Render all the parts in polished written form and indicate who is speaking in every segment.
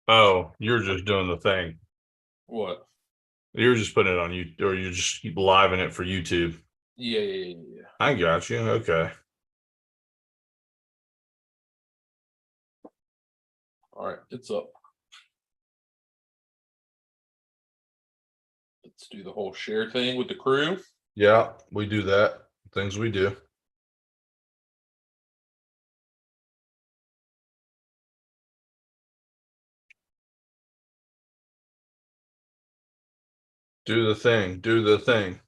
Speaker 1: Oh, you're just doing the thing.
Speaker 2: What?
Speaker 1: You're just putting it on you, or you're just living it for YouTube.
Speaker 2: Yeah.
Speaker 1: I got you. Okay.
Speaker 2: All right, it's up. Let's do the whole share thing with the crew.
Speaker 1: Yeah, we do that. Things we do. Do the thing. Do the thing.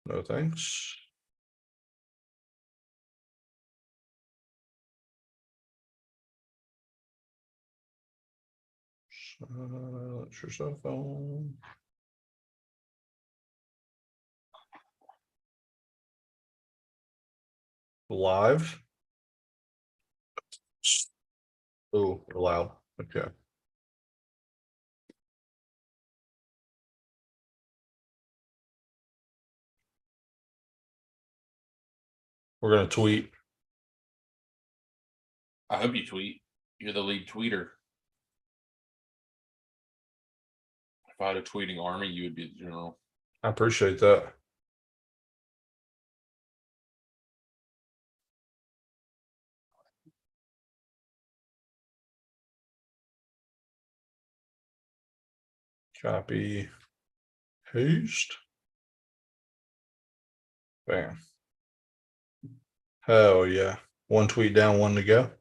Speaker 1: No thanks. Silence your cell phone. Live. Oh, loud. Okay. We're gonna tweet.
Speaker 2: I hope you tweet. You're the lead tweeter. If I had a tweeting army, you would be the general.
Speaker 1: I appreciate that. Copy. Paste. Bam. Hell yeah. One tweet down, one to go.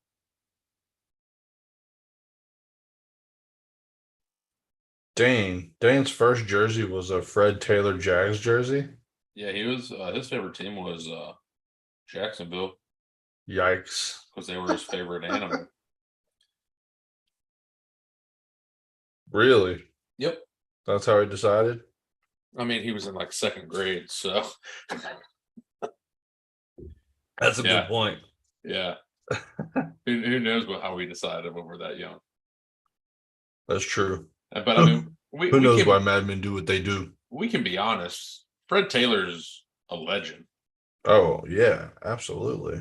Speaker 1: Dane's first jersey was a Fred Taylor Jags jersey.
Speaker 2: Yeah, he was. His favorite team was Jacksonville
Speaker 1: Yikes.
Speaker 2: because they were his favorite animal.
Speaker 1: Really?
Speaker 2: Yep.
Speaker 1: That's how he decided?
Speaker 2: I mean, he was in like second grade, so
Speaker 1: That's a
Speaker 2: Yeah.
Speaker 1: good point.
Speaker 2: yeah. Who knows how we decided when we're that young?
Speaker 1: That's true.
Speaker 2: But I mean, we
Speaker 1: Who
Speaker 2: we
Speaker 1: knows
Speaker 2: can
Speaker 1: why madmen do what they do?
Speaker 2: we can be honest. Fred Taylor's a legend.
Speaker 1: Oh, yeah, absolutely.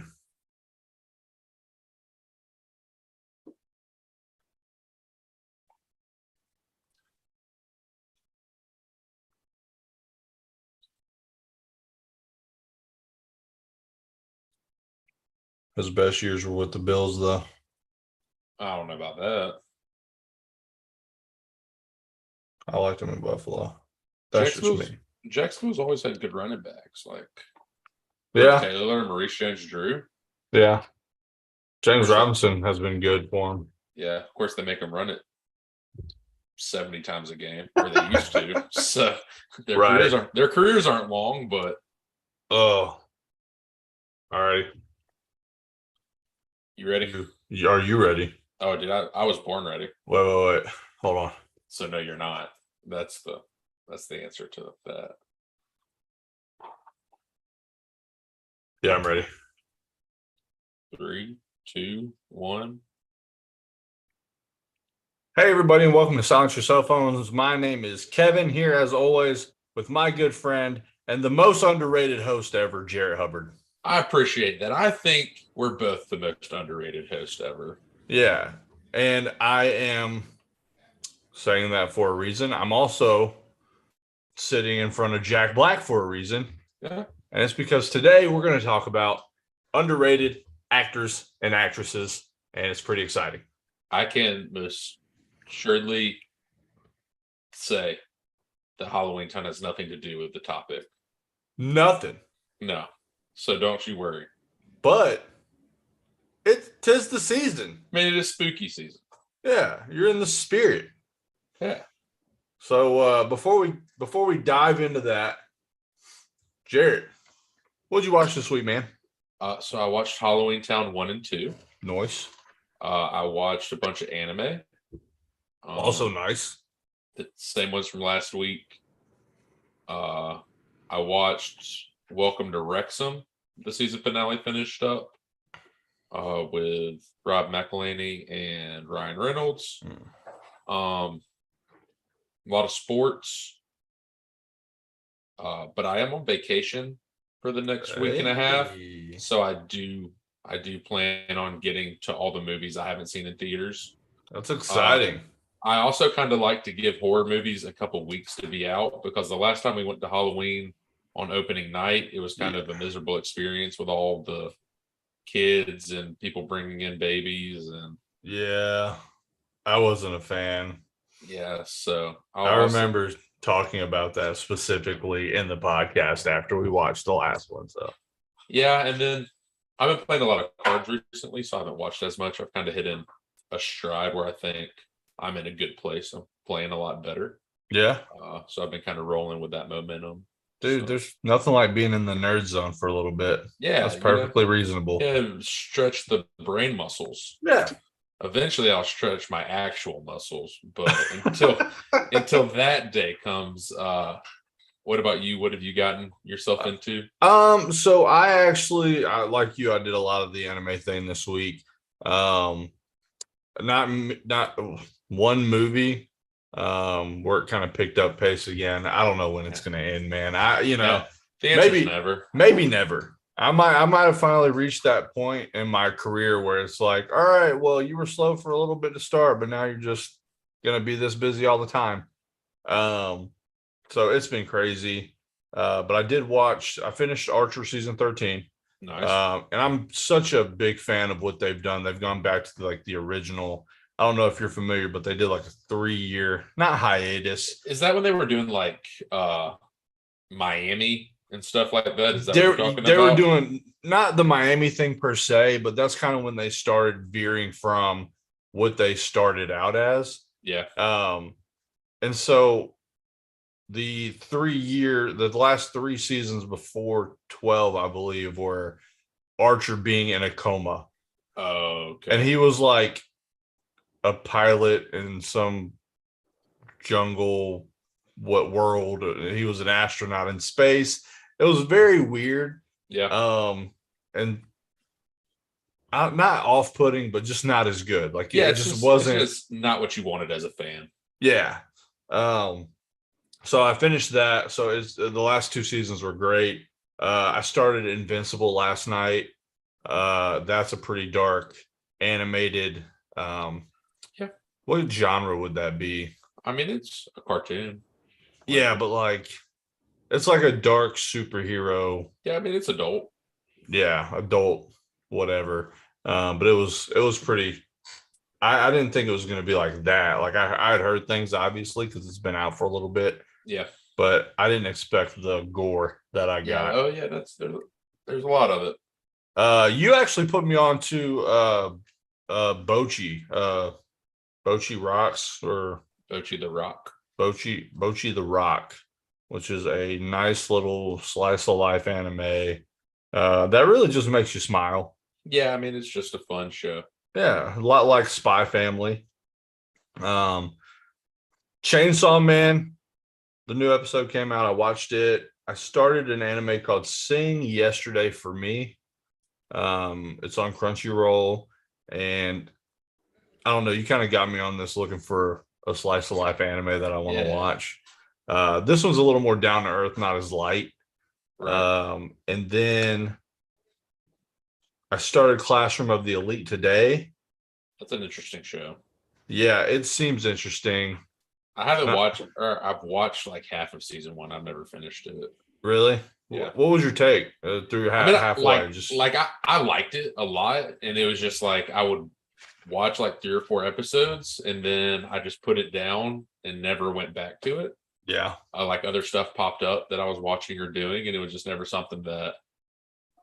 Speaker 1: His best years were with the Bills, though.
Speaker 2: I don't know about that.
Speaker 1: I liked him in Buffalo. That's just me.
Speaker 2: Jacksonville's always had good running backs, like
Speaker 1: Yeah,
Speaker 2: Taylor and Maurice Jones-Drew.
Speaker 1: yeah. James
Speaker 2: course,
Speaker 1: Robinson has been good for him.
Speaker 2: Yeah, of course they make them run it 70 times a game, or they used to. So
Speaker 1: Right.
Speaker 2: their careers aren't long, but
Speaker 1: Oh, all right.
Speaker 2: you ready?
Speaker 1: Are you ready?
Speaker 2: Oh, dude, I was born ready.
Speaker 1: Wait. Hold on.
Speaker 2: So no, you're not. That's the answer to that.
Speaker 1: Yeah, I'm ready.
Speaker 2: 3, 2, 1.
Speaker 1: Hey, everybody, and welcome to Silence Your Cell Phones. My name is Kevin, here as always with my good friend and the most underrated host ever, Jarrett Hubbard.
Speaker 2: I appreciate that. I think we're both the most underrated host ever.
Speaker 1: Yeah, and I am saying that for a reason. I'm also sitting in front of Jack Black for a reason.
Speaker 2: Yeah.
Speaker 1: And it's because today we're going to talk about underrated actors and actresses, and it's pretty exciting.
Speaker 2: I can most assuredly say that Halloween Town has nothing to do with the topic.
Speaker 1: Nothing.
Speaker 2: No. So don't you worry.
Speaker 1: But tis the season.
Speaker 2: I mean, it is spooky season.
Speaker 1: Yeah, you're in the spirit.
Speaker 2: Yeah.
Speaker 1: So before we dive into that, Jarrett, what'd you watch this week, man?
Speaker 2: So I watched Halloween Town 1 and 2.
Speaker 1: Nice.
Speaker 2: I watched a bunch of anime.
Speaker 1: Also nice.
Speaker 2: The same ones from last week. I watched Welcome to Wrexham. The season finale finished up with Rob McElhenney and Ryan Reynolds. A lot of sports. But I am on vacation for the next week and a half. So I do I do plan on getting to all the movies I haven't seen in theaters.
Speaker 1: That's exciting.
Speaker 2: I also kind of like to give horror movies a couple weeks to be out, because the last time we went to Halloween on opening night, it was kind of a miserable experience with all the kids and people bringing in babies. And
Speaker 1: Yeah, I wasn't a fan.
Speaker 2: yeah, so
Speaker 1: I remember talking about that specifically in the podcast after we watched the last one. So
Speaker 2: yeah, and then I've been playing a lot of cards recently, so I haven't watched as much. I've kind of hit in a stride where I think I'm in a good place. I'm playing a lot better.
Speaker 1: yeah,
Speaker 2: So I've been kind of rolling with that momentum.
Speaker 1: dude,
Speaker 2: So,
Speaker 1: there's nothing like being in the nerd zone for a little bit.
Speaker 2: yeah,
Speaker 1: That's perfectly reasonable.
Speaker 2: Yeah, stretch the brain muscles.
Speaker 1: Yeah.
Speaker 2: Eventually, I'll stretch my actual muscles, but until that day comes, what about you? What have you gotten yourself into?
Speaker 1: So I like you. I did a lot of the anime thing this week. Not one movie. Where it kind of picked up pace again. I don't know when it's going to end, man.
Speaker 2: The answer's never.
Speaker 1: Maybe never. I might have finally reached that point in my career where it's like, all right, well, you were slow for a little bit to start, but now you're just gonna be this busy all the time. So it's been crazy. But I finished Archer season 13.
Speaker 2: Nice.
Speaker 1: And I'm such a big fan of what they've done. They've gone back to like the original. I don't know if you're familiar, but they did like a 3-year, not hiatus.
Speaker 2: Is that when they were doing like Miami and stuff like that? Is that what you're talking about?
Speaker 1: They were doing not the Miami thing per se, but that's kind of when they started veering from what they started out as.
Speaker 2: Yeah.
Speaker 1: And so the last 3 seasons before 12, I believe, were Archer being in a coma.
Speaker 2: Oh, okay.
Speaker 1: And he was like a pilot in some jungle, what world? He was an astronaut in space. It was very weird.
Speaker 2: Yeah.
Speaker 1: And not off-putting, but just not as good. Like,
Speaker 2: yeah,
Speaker 1: it just wasn't.
Speaker 2: It's just not what you wanted as a fan.
Speaker 1: Yeah. So I finished that. So it's the last 2 seasons were great. I started Invincible last night. That's a pretty dark animated.
Speaker 2: Yeah.
Speaker 1: What genre would that be?
Speaker 2: I mean, it's a cartoon.
Speaker 1: Yeah, but like it's like a dark superhero.
Speaker 2: Yeah, I mean it's adult.
Speaker 1: Yeah, adult, whatever. But it was pretty. I didn't think it was going to be like that. Like I had heard things obviously because it's been out for a little bit.
Speaker 2: Yeah,
Speaker 1: but I didn't expect the gore that I got.
Speaker 2: Oh yeah, there's a lot of it.
Speaker 1: You actually put me on to Bocchi. Bocchi Rocks or
Speaker 2: Bocchi the Rock.
Speaker 1: Bocchi the Rock, which is a nice little slice of life anime that really just makes you smile.
Speaker 2: Yeah, I mean it's just a fun show.
Speaker 1: Yeah, a lot like Spy Family. Chainsaw Man, the new episode came out. I watched it. I started an anime called Sing yesterday for me. It's on Crunchyroll, and I don't know. You kind of got me on this looking for a slice of life anime that I want to watch. This one's a little more down to earth, not as light. Right. And then I started Classroom of the Elite today.
Speaker 2: That's an interesting show.
Speaker 1: Yeah, it seems interesting.
Speaker 2: I haven't watched, or I've watched like half of season 1. I've never finished it.
Speaker 1: Really?
Speaker 2: Yeah.
Speaker 1: What was your take through halfway?
Speaker 2: I liked it a lot, and it was just like I would watch like 3 or 4 episodes, and then I just put it down and never went back to it.
Speaker 1: Yeah.
Speaker 2: Like other stuff popped up that I was watching or doing, and it was just never something that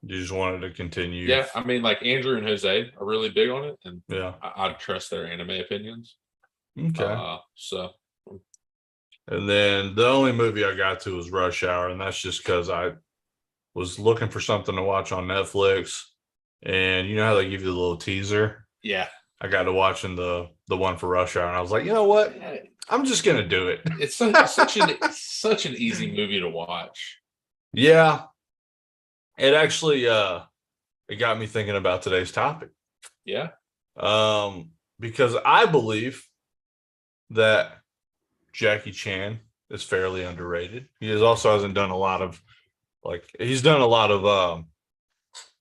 Speaker 1: you just wanted to continue.
Speaker 2: Yeah, I mean, like Andrew and Jose are really big on it, and
Speaker 1: yeah,
Speaker 2: I trust their anime opinions.
Speaker 1: Okay.
Speaker 2: So.
Speaker 1: And then the only movie I got to was Rush Hour, and that's just because I was looking for something to watch on Netflix. And you know how they give you the little teaser?
Speaker 2: Yeah.
Speaker 1: I got to watching the one for Rush Hour, and I was like, you know what? I'm just gonna do it.
Speaker 2: It's such an easy movie to watch.
Speaker 1: Yeah. It actually it got me thinking about today's topic.
Speaker 2: Yeah.
Speaker 1: Because I believe that Jackie Chan is fairly underrated. He hasn't done a lot of he's done a lot of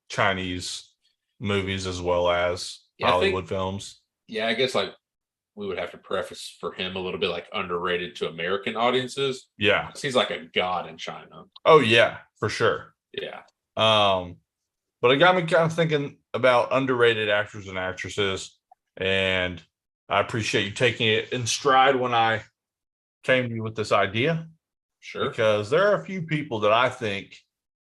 Speaker 1: Chinese movies as well as
Speaker 2: Yeah,
Speaker 1: Hollywood films.
Speaker 2: I guess like we would have to preface for him a little bit like underrated to American audiences.
Speaker 1: Yeah.
Speaker 2: He's like a god in China.
Speaker 1: Oh yeah, for sure.
Speaker 2: Yeah.
Speaker 1: Um, but it got me kind of thinking about underrated actors and actresses, and I appreciate you taking it in stride when I came to you with this idea,
Speaker 2: Sure.
Speaker 1: because there are a few people that I think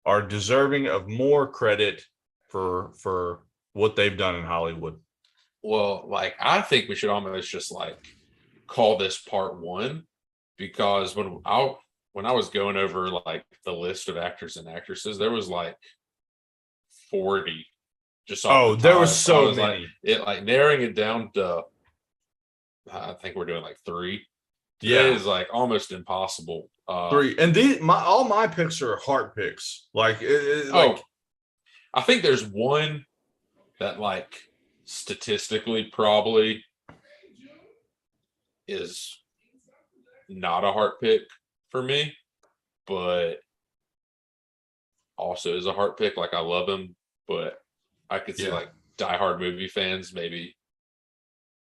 Speaker 1: are deserving of more credit for what they've done in Hollywood.
Speaker 2: Well, like I think we should almost just like call this part one because when I was going over like the list of actors and actresses, there was like 40 just off
Speaker 1: Oh,
Speaker 2: the
Speaker 1: there were
Speaker 2: top. I
Speaker 1: so
Speaker 2: was like
Speaker 1: many.
Speaker 2: it like narrowing it down to I think we're doing like three. Today
Speaker 1: Yeah,
Speaker 2: is like almost impossible.
Speaker 1: three. And these my all my picks are heart picks. Like
Speaker 2: Oh, I think there's one that like statistically probably is not a heart pick for me, but also is a heart pick. Like I love him, but I could see
Speaker 1: yeah,
Speaker 2: like diehard movie fans maybe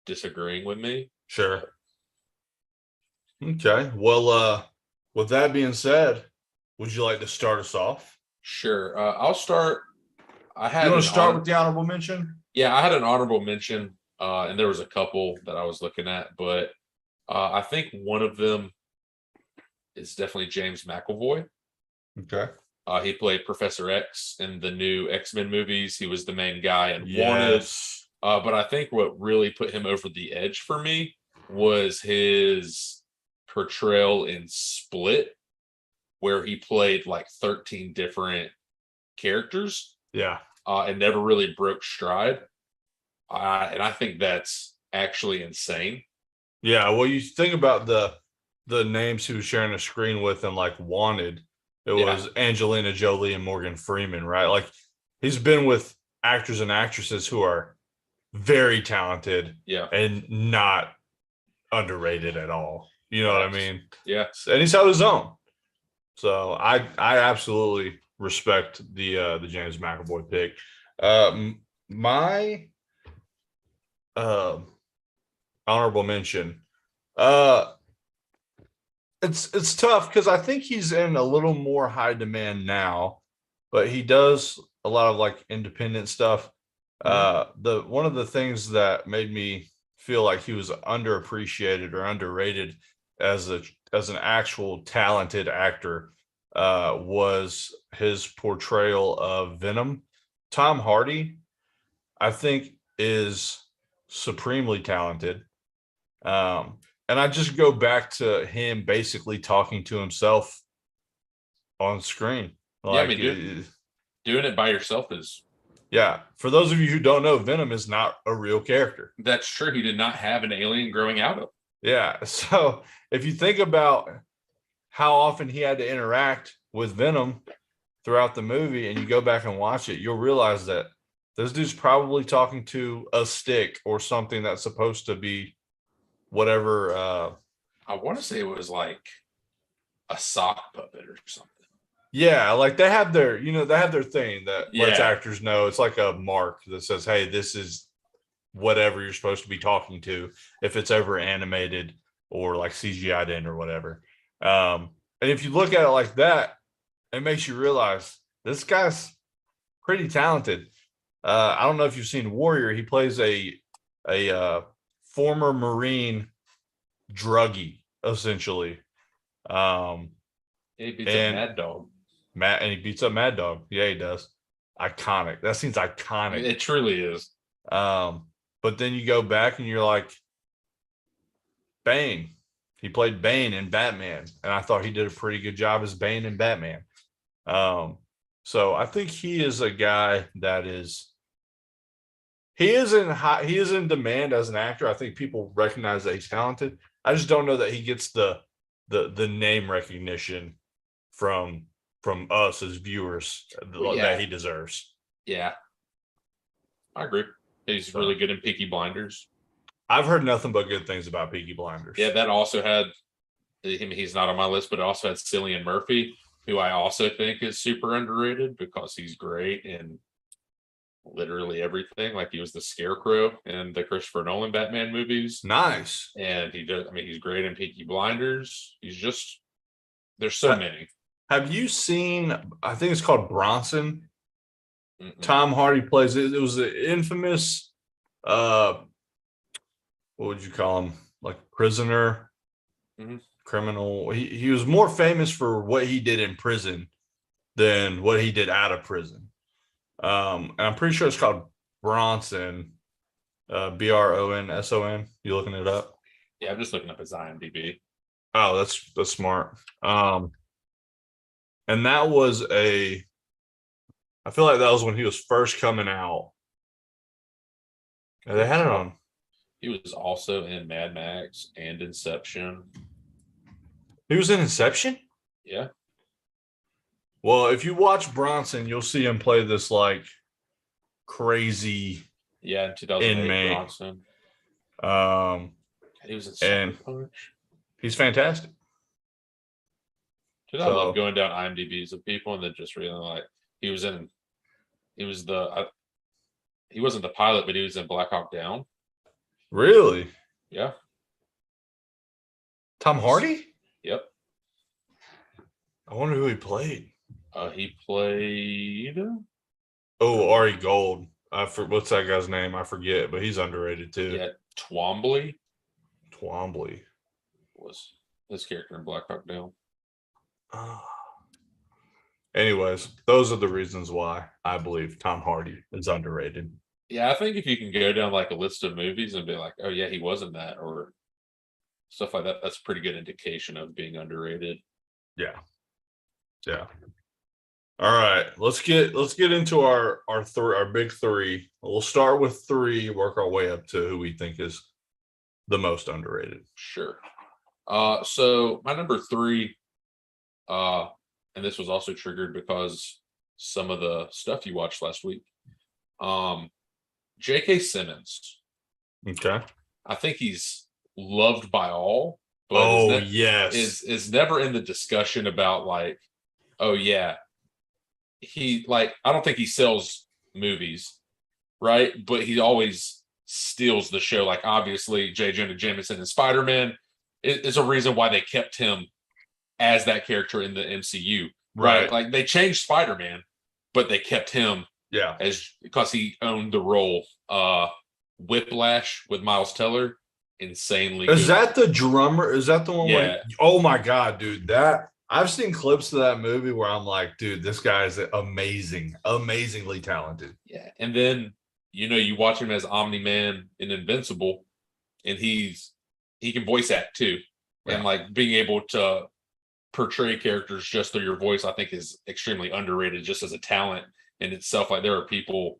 Speaker 2: disagreeing with me.
Speaker 1: sure. Okay. Well, with that being said, would you like to start us off?
Speaker 2: Sure. I'll start. I
Speaker 1: You
Speaker 2: had
Speaker 1: want
Speaker 2: an
Speaker 1: to start
Speaker 2: honor.
Speaker 1: with the honorable mention?
Speaker 2: Yeah, I had an honorable mention, and there was a couple that I was looking at, but I think one of them is definitely James McAvoy.
Speaker 1: Okay.
Speaker 2: He played Professor X in the new X-Men movies. He was the main guy and Wanted.
Speaker 1: Yes.
Speaker 2: But I think what really put him over the edge for me was his portrayal in Split, where he played like 13 different characters
Speaker 1: Yeah.
Speaker 2: and never really broke stride. And I think that's actually insane.
Speaker 1: Yeah. Well, you think about the names he was sharing a screen with and like Wanted. It
Speaker 2: Yeah.
Speaker 1: was Angelina Jolie and Morgan Freeman, right? Like he's been with actors and actresses who are very talented
Speaker 2: Yeah.
Speaker 1: and not underrated at all. You know what I mean?
Speaker 2: Yeah.
Speaker 1: And he's held his own. So I absolutely respect the James McAvoy pick. My uh, honorable mention. Uh, it's tough because I think he's in a little more high demand now, but he does a lot of like independent stuff. The one of the things that made me feel like he was underappreciated or underrated as an actual talented actor was his portrayal of Venom. Tom Hardy, I think, is supremely talented. And I just go back to him basically talking to himself on screen.
Speaker 2: Yeah. I
Speaker 1: Like,
Speaker 2: mean, doing it by yourself is
Speaker 1: yeah, for those of you who don't know, Venom is not a real character.
Speaker 2: that's true. He did not have an alien growing out of.
Speaker 1: Yeah. So if you think about how often he had to interact with Venom throughout the movie and you go back and watch it, you'll realize that this dude's probably talking to a stick or something that's supposed to be whatever.
Speaker 2: I want to say it was like a sock puppet or something.
Speaker 1: Yeah, like they have their, they have their thing that lets
Speaker 2: Yeah.
Speaker 1: actors know. It's like a mark that says, hey, this is whatever you're supposed to be talking to if it's ever animated or like CGI'd in or whatever. And if you look at it like that, it makes you realize this guy's pretty talented. I don't know if you've seen Warrior. He plays a former Marine druggie, essentially.
Speaker 2: He beats a
Speaker 1: And
Speaker 2: Mad Dog.
Speaker 1: And he beats up Mad Dog. Yeah, he does. Iconic. That seems
Speaker 2: I
Speaker 1: iconic.
Speaker 2: mean, it truly is.
Speaker 1: But then you go back and you're like, Bane. He played Bane in Batman, and I thought he did a pretty good job as Bane in Batman. So I think he is a guy that is he is in demand as an actor. I think people recognize that he's talented. I just don't know that he gets the name recognition from us as viewers that he deserves.
Speaker 2: Yeah, I agree. He's really good in Peaky Blinders.
Speaker 1: I've heard nothing but good things about Peaky Blinders.
Speaker 2: Yeah, that also had him. He's not on my list, but it also had Cillian Murphy, who I also think is super underrated because he's great in literally everything. Like he was the Scarecrow in the Christopher Nolan Batman movies,
Speaker 1: Nice.
Speaker 2: and he does. I mean, he's great in Peaky Blinders. He's just there's so many.
Speaker 1: Have you seen? I think it's called Bronson.
Speaker 2: Mm-mm.
Speaker 1: Tom Hardy plays it. It was an infamous. What would you call him? Like prisoner, criminal. He was more famous for what he did in prison than what he did out of prison. And I'm pretty sure it's called Bronson, Bronson. You looking it up?
Speaker 2: Yeah, I'm just looking up his IMDb.
Speaker 1: Oh, that's smart. And that was I feel like that was when he was first coming out. And they had it on.
Speaker 2: He was also in Mad Max and Inception.
Speaker 1: He was in Inception?
Speaker 2: Yeah.
Speaker 1: Well, if you watch Bronson, you'll see him play this like crazy
Speaker 2: in 2008
Speaker 1: inmate.
Speaker 2: Bronson. He was in Sucker Punch.
Speaker 1: He's fantastic.
Speaker 2: Dude, I love going down IMDb's of people and then just realizing like he wasn't the pilot, but he was in Black Hawk Down.
Speaker 1: Really?
Speaker 2: Yeah.
Speaker 1: Tom Hardy?
Speaker 2: Yep.
Speaker 1: I wonder who he played.
Speaker 2: He played.
Speaker 1: Ari Gold. What's that guy's name? I forget, but he's underrated too.
Speaker 2: Yeah, Twombly
Speaker 1: was
Speaker 2: his character in Black Hawk Down.
Speaker 1: Anyways, those are the reasons why I believe Tom Hardy is underrated.
Speaker 2: Yeah, I think if you can go down like a list of movies and be like, oh yeah, he wasn't that, or stuff like that, that's a pretty good indication of being underrated.
Speaker 1: Yeah. All right, let's get into our big three. We'll start with 3, work our way up to who we think is the most underrated.
Speaker 2: Sure. So my number 3, and this was also triggered because some of the stuff you watched last week. J.K. Simmons.
Speaker 1: Okay.
Speaker 2: I think he's loved by all, but
Speaker 1: yes,
Speaker 2: is never in the discussion about like, oh yeah, he like I don't think he sells movies, right? But he always steals the show. Like obviously, J. Jonah Jameson and Spider-Man is a reason why they kept him as that character in the MCU, right? Like they changed Spider-Man, but they kept him, as because he owned the role. Whiplash with Miles Teller, insanely.
Speaker 1: Is that the drummer? Is that the one?
Speaker 2: Yeah.
Speaker 1: Oh my god, dude! That I've seen clips of that movie where I'm like, dude, this guy is amazingly talented.
Speaker 2: Yeah, and then you watch him as Omni-Man in Invincible, and he can voice act too, and like being able to portray characters just through your voice, I think is extremely underrated just as a talent in itself. Like there are people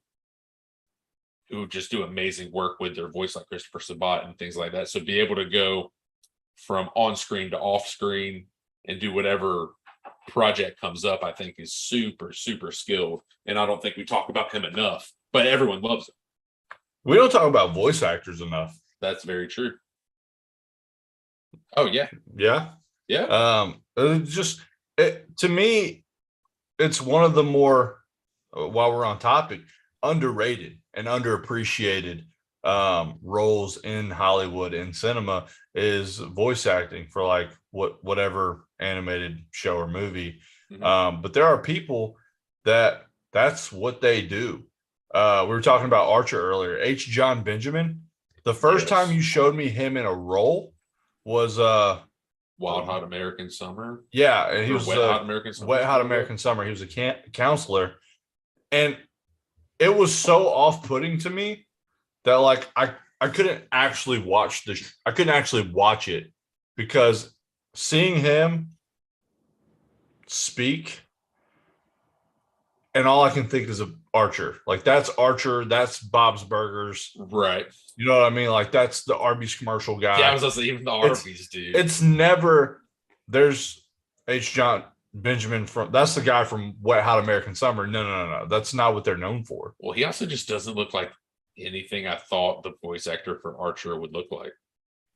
Speaker 2: who just do amazing work with their voice, like Christopher Sabat and things like that. So be able to go from on screen to off screen and do whatever project comes up, I think is super, super skilled. And I don't think we talk about him enough, but everyone loves him.
Speaker 1: We don't talk about voice actors enough.
Speaker 2: That's very true. Oh yeah.
Speaker 1: Yeah.
Speaker 2: Yeah.
Speaker 1: To me, it's one of the more, while we're on topic, underrated and underappreciated roles in Hollywood and cinema is voice acting for like whatever animated show or movie.
Speaker 2: Mm-hmm.
Speaker 1: But there are people that's what they do. We were talking about Archer earlier. H. John Benjamin. The first time you showed me him in a role was
Speaker 2: Wild Hot American Summer.
Speaker 1: Yeah, and he was
Speaker 2: Wet Hot American Summer.
Speaker 1: Wet Hot American Summer. He was a counselor, and it was so off-putting to me that like I couldn't actually watch I couldn't actually watch it because seeing him speak, and all I can think is of Archer. Like that's Archer, that's Bob's Burgers,
Speaker 2: right?
Speaker 1: You know what I mean? Like that's the Arby's commercial guy.
Speaker 2: Yeah, I was gonna say even the Arby's dude.
Speaker 1: It's never. There's H. John Benjamin that's the guy from Wet Hot American Summer. No. That's not what they're known for.
Speaker 2: Well, he also just doesn't look like anything I thought the voice actor for Archer would look like.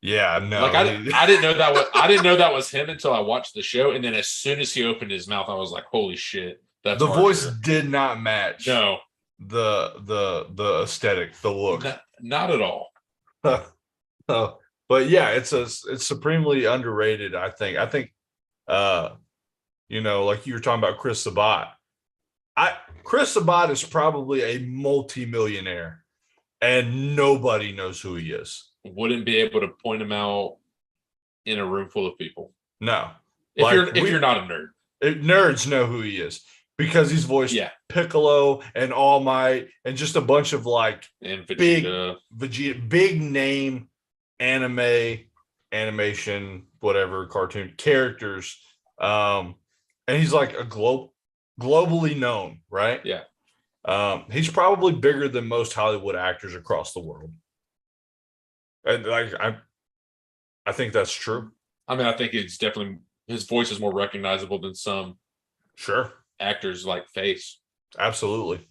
Speaker 1: Yeah, no.
Speaker 2: Like I didn't know that was him until I watched the show, and then as soon as he opened his mouth, I was like, "Holy shit!" That's
Speaker 1: the
Speaker 2: Archer.
Speaker 1: voice did not match.
Speaker 2: No,
Speaker 1: the aesthetic, the look.
Speaker 2: Not at all.
Speaker 1: But yeah, it's supremely underrated. I think like you were talking about Chris Sabat. Chris Sabat is probably a multimillionaire, and nobody knows who he is.
Speaker 2: Wouldn't be able to point him out in a room full of people.
Speaker 1: No,
Speaker 2: if you're not a nerd,
Speaker 1: nerds know who he is because he's voiced Piccolo and All Might and just a bunch of like
Speaker 2: and Vegeta,
Speaker 1: big name animation, whatever cartoon characters. And he's like a globally known, right?
Speaker 2: Yeah.
Speaker 1: He's probably bigger than most Hollywood actors across the world. And like I think that's true.
Speaker 2: I mean, I think it's definitely his voice is more recognizable than some actors like face.
Speaker 1: Absolutely.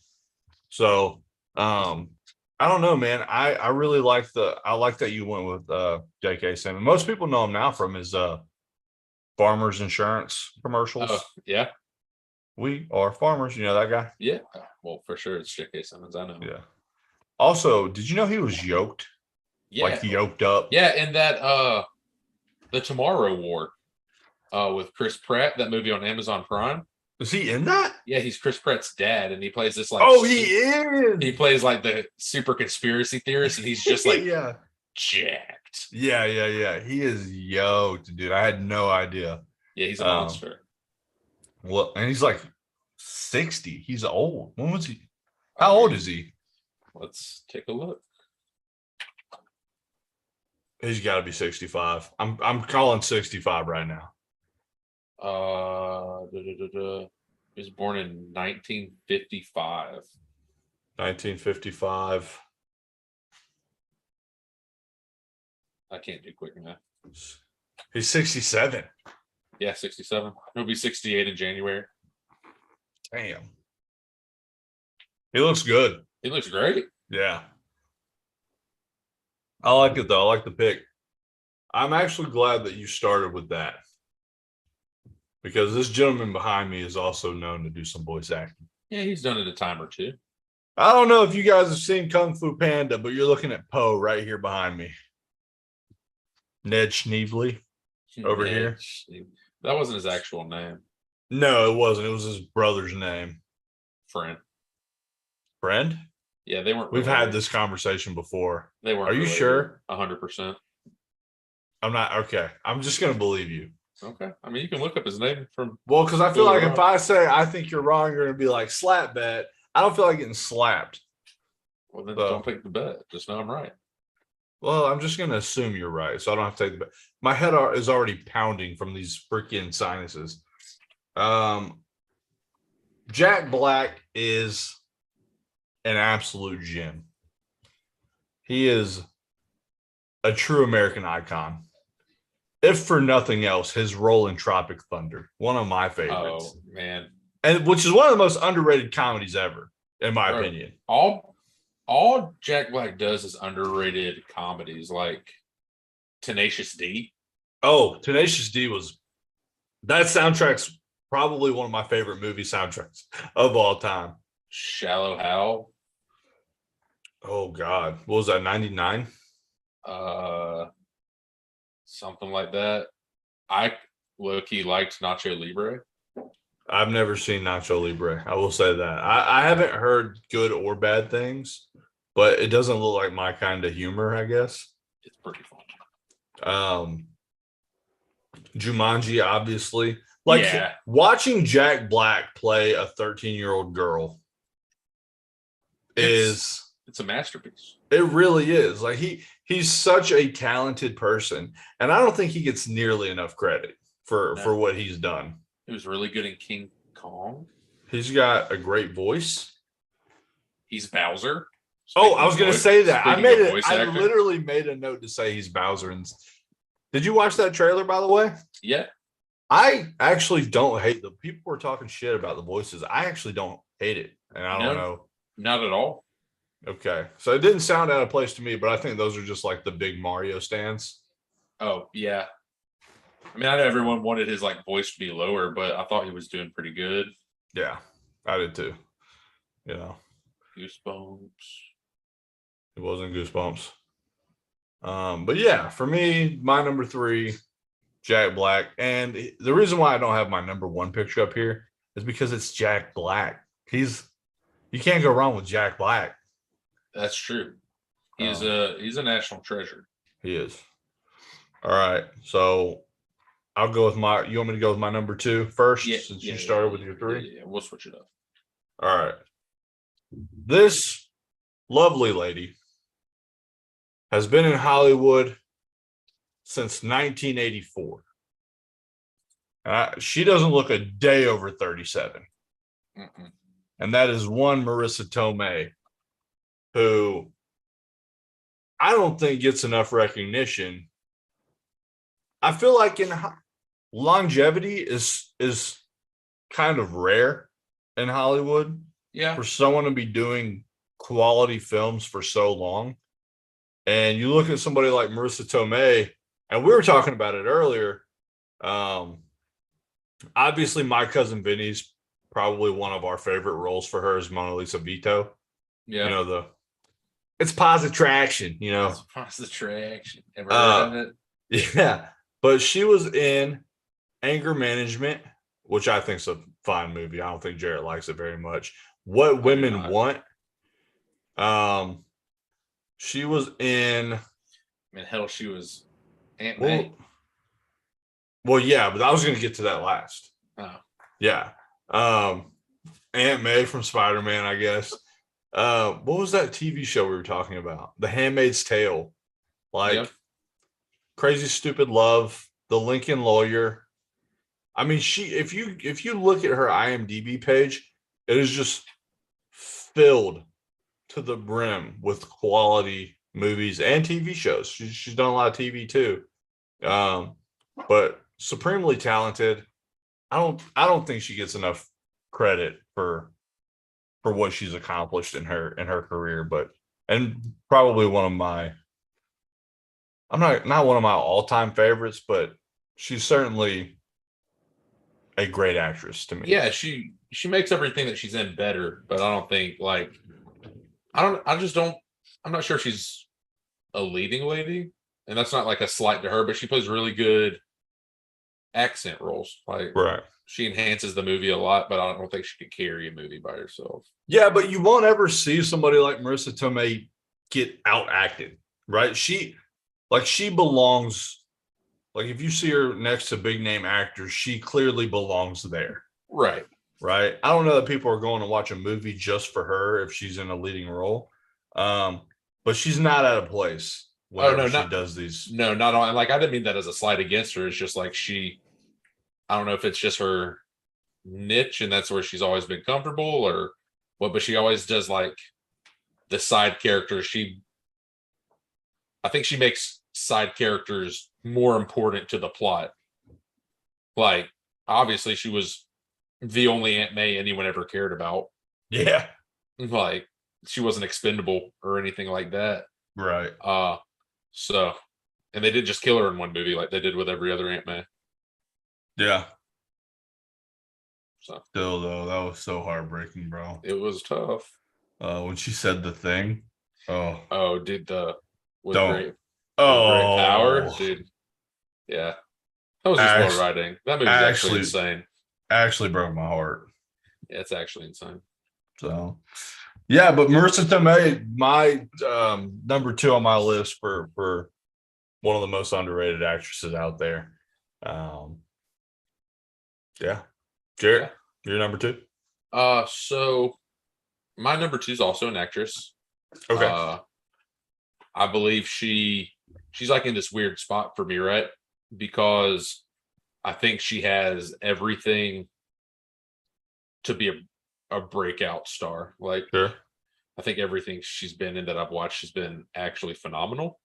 Speaker 1: So I don't know, man. I really like that you went with J.K. Simmons. Most people know him now from his Farmers Insurance commercials.
Speaker 2: Yeah.
Speaker 1: We are farmers. You know that guy?
Speaker 2: Yeah. Well, for sure it's J.K. Simmons. I know.
Speaker 1: Yeah. Also, did you know he was yoked?
Speaker 2: Yeah.
Speaker 1: Like yoked up.
Speaker 2: Yeah, and that The Tomorrow War with Chris Pratt, that movie on Amazon Prime.
Speaker 1: Is he in that?
Speaker 2: Yeah, he's Chris Pratt's dad, and he plays this like
Speaker 1: he is.
Speaker 2: He plays like the super conspiracy theorist, and he's just like jacked.
Speaker 1: Yeah. He is yoked, dude. I had no idea.
Speaker 2: Yeah, he's a monster.
Speaker 1: Well, and he's like 60. He's old. When was he? How old is he?
Speaker 2: Let's take a look.
Speaker 1: He's got to be 65. I'm calling 65 right now.
Speaker 2: He was born in 1955.
Speaker 1: 1955.
Speaker 2: I can't do quick math.
Speaker 1: He's 67.
Speaker 2: Yeah, 67. He'll be 68 in January.
Speaker 1: Damn. He looks good.
Speaker 2: He looks great.
Speaker 1: Yeah. I like it though. I like the pick. I'm actually glad that you started with that because this gentleman behind me is also known to do some voice acting.
Speaker 2: Yeah, he's done it a time or two.
Speaker 1: I don't know if you guys have seen Kung Fu Panda, but you're looking at Poe right here behind me. Ned Schneebly over here.
Speaker 2: That wasn't his actual name.
Speaker 1: No, it wasn't. It was his brother's name.
Speaker 2: Friend? Yeah, they weren't.
Speaker 1: We've had this conversation before.
Speaker 2: They weren't.
Speaker 1: Are you sure?
Speaker 2: 100%.
Speaker 1: I'm not. Okay. I'm just going to believe you.
Speaker 2: Okay. I mean, you can look up his name from.
Speaker 1: Well, because I feel like if I say I think you're wrong, you're going to be like, slap bet. I don't feel like getting slapped.
Speaker 2: Well, then don't take the bet. Just know I'm right.
Speaker 1: Well, I'm just going to assume you're right. So I don't have to take the bet. My head is already pounding from these freaking sinuses. Jack Black is an absolute gem. He is a true American icon. If for nothing else, his role in Tropic Thunder, one of my favorites.
Speaker 2: Oh man,
Speaker 1: and which is one of the most underrated comedies ever, in my opinion.
Speaker 2: All Jack Black does is underrated comedies, like Tenacious D.
Speaker 1: Oh, Tenacious D that soundtrack's probably one of my favorite movie soundtracks of all time.
Speaker 2: Shallow Hal.
Speaker 1: Oh God, what was that? 99.
Speaker 2: Something like that. I low-key liked Nacho Libre.
Speaker 1: I've never seen Nacho Libre. I will say that. I haven't heard good or bad things, but it doesn't look like my kind of humor, I guess.
Speaker 2: It's pretty fun.
Speaker 1: Jumanji, obviously. Like watching Jack Black play a 13-year-old girl it's
Speaker 2: a masterpiece.
Speaker 1: It really is. Like he's such a talented person, and I don't think he gets nearly enough credit for what he's done.
Speaker 2: He was really good in King Kong.
Speaker 1: He's got a great voice.
Speaker 2: He's Bowser.
Speaker 1: I was going to say that. I literally made a note to say he's Bowser. And did you watch that trailer, by the way?
Speaker 2: Yeah.
Speaker 1: I actually don't hate the people were talking shit about the voices. I actually don't hate it. And I don't know.
Speaker 2: Not at all.
Speaker 1: Okay. So it didn't sound out of place to me, but I think those are just like the big Mario stands.
Speaker 2: Oh, yeah. I mean, I know everyone wanted his like voice to be lower, but I thought he was doing pretty good.
Speaker 1: Yeah, I did too. You know.
Speaker 2: Goosebumps.
Speaker 1: It wasn't Goosebumps. But yeah, for me, my number 3, Jack Black. And the reason why I don't have my number 1 picture up here is because it's Jack Black. You can't go wrong with Jack Black.
Speaker 2: That's true. He's
Speaker 1: Um,
Speaker 2: a national treasure.
Speaker 1: He is. All right. So I'll go with you want me to go with my number 2 first,
Speaker 2: Yeah,
Speaker 1: since
Speaker 2: yeah,
Speaker 1: you
Speaker 2: yeah,
Speaker 1: started
Speaker 2: yeah,
Speaker 1: with your
Speaker 2: yeah,
Speaker 1: 3?
Speaker 2: yeah. We'll switch it up.
Speaker 1: All right. This lovely lady has been in Hollywood since 1984. She doesn't look a day over 37.
Speaker 2: Mm-mm.
Speaker 1: And that is one Marissa Tomei, who I don't think gets enough recognition. I feel like longevity is kind of rare in Hollywood
Speaker 2: Yeah,
Speaker 1: for someone to be doing quality films for so long. And you look at somebody like Marissa Tomei, and we were talking about it earlier. Obviously, My Cousin Vinny's probably one of our favorite roles for her is Mona Lisa Vito.
Speaker 2: yeah.
Speaker 1: You know, it's Positive Traction, you know.
Speaker 2: That's the traction. Ever heard of it?
Speaker 1: Yeah. But she was in Anger Management, which I think is a fine movie. I don't think Jarrett likes it very much. What Women Want. She was in.
Speaker 2: I mean, hell, she was Aunt May.
Speaker 1: Well, yeah, but I was going to get to that last.
Speaker 2: Oh,
Speaker 1: Yeah. Aunt May from Spider-Man, I guess. What was that TV show we were talking about? The Handmaid's Tale. Like
Speaker 2: yep.
Speaker 1: Crazy Stupid Love, The Lincoln Lawyer. I mean, if you look at her IMDb page, it is just filled to the brim with quality movies and TV shows. She's done a lot of TV too. But supremely talented. I don't think she gets enough credit for what she's accomplished in her career, and probably one of my I'm not one of my all-time favorites, but she's certainly a great actress to me.
Speaker 2: Yeah, she makes everything that she's in better, but I don't think I'm not sure she's a leading lady, and that's not like a slight to her, but she plays really good accent roles. Like
Speaker 1: Right.
Speaker 2: she enhances the movie a lot, but I don't think she could carry a movie by herself.
Speaker 1: Yeah, but you won't ever see somebody like Marissa Tomei get out acted, right? She belongs. Like if you see her next to big name actors, she clearly belongs there.
Speaker 2: Right.
Speaker 1: Right. I don't know that people are going to watch a movie just for her if she's in a leading role. But she's not at a place whenever she does these.
Speaker 2: No, not on. Like I didn't mean that as a slight against her. It's just like I don't know if it's just her niche and that's where she's always been comfortable or what, but she always does like the side characters. I think she makes side characters more important to the plot. Like obviously she was the only Aunt May anyone ever cared about.
Speaker 1: Yeah.
Speaker 2: Like she wasn't expendable or anything like that.
Speaker 1: Right.
Speaker 2: So and they didn't just kill her in one movie like they did with every other Aunt May.
Speaker 1: Yeah.
Speaker 2: So
Speaker 1: still though, that was so heartbreaking, bro.
Speaker 2: It was tough.
Speaker 1: When she said the thing.
Speaker 2: Did with
Speaker 1: don't.
Speaker 2: great great power, dude. Yeah. That was just more writing. That movie was actually insane.
Speaker 1: Actually broke my heart.
Speaker 2: Yeah, it's actually insane.
Speaker 1: So yeah, but Marissa Tomei, my number 2 on my list for one of the most underrated actresses out there. Yeah. Jarrett, you're number 2?
Speaker 2: So my number 2 is also an actress.
Speaker 1: Okay.
Speaker 2: I believe she's like in this weird spot for me, right? Because I think she has everything to be a breakout star. Like,
Speaker 1: sure.
Speaker 2: I think everything she's been in that I've watched has been actually phenomenal.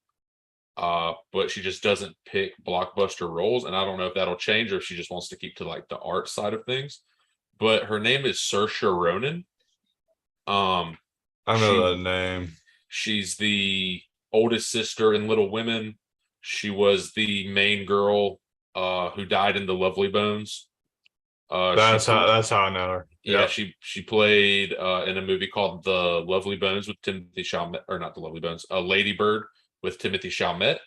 Speaker 2: But she just doesn't pick blockbuster roles, and I don't know if that'll change or if she just wants to keep to like the art side of things. But her name is Saoirse Ronan.
Speaker 1: I know that name.
Speaker 2: She's the oldest sister in Little Women. She was the main girl who died in The Lovely Bones.
Speaker 1: That's how I know her.
Speaker 2: Yeah,
Speaker 1: Yep.
Speaker 2: she played in a movie called The Lovely Bones with Timothy Chalamet, or not The Lovely Bones, Lady Bird with Timothy Chalamet,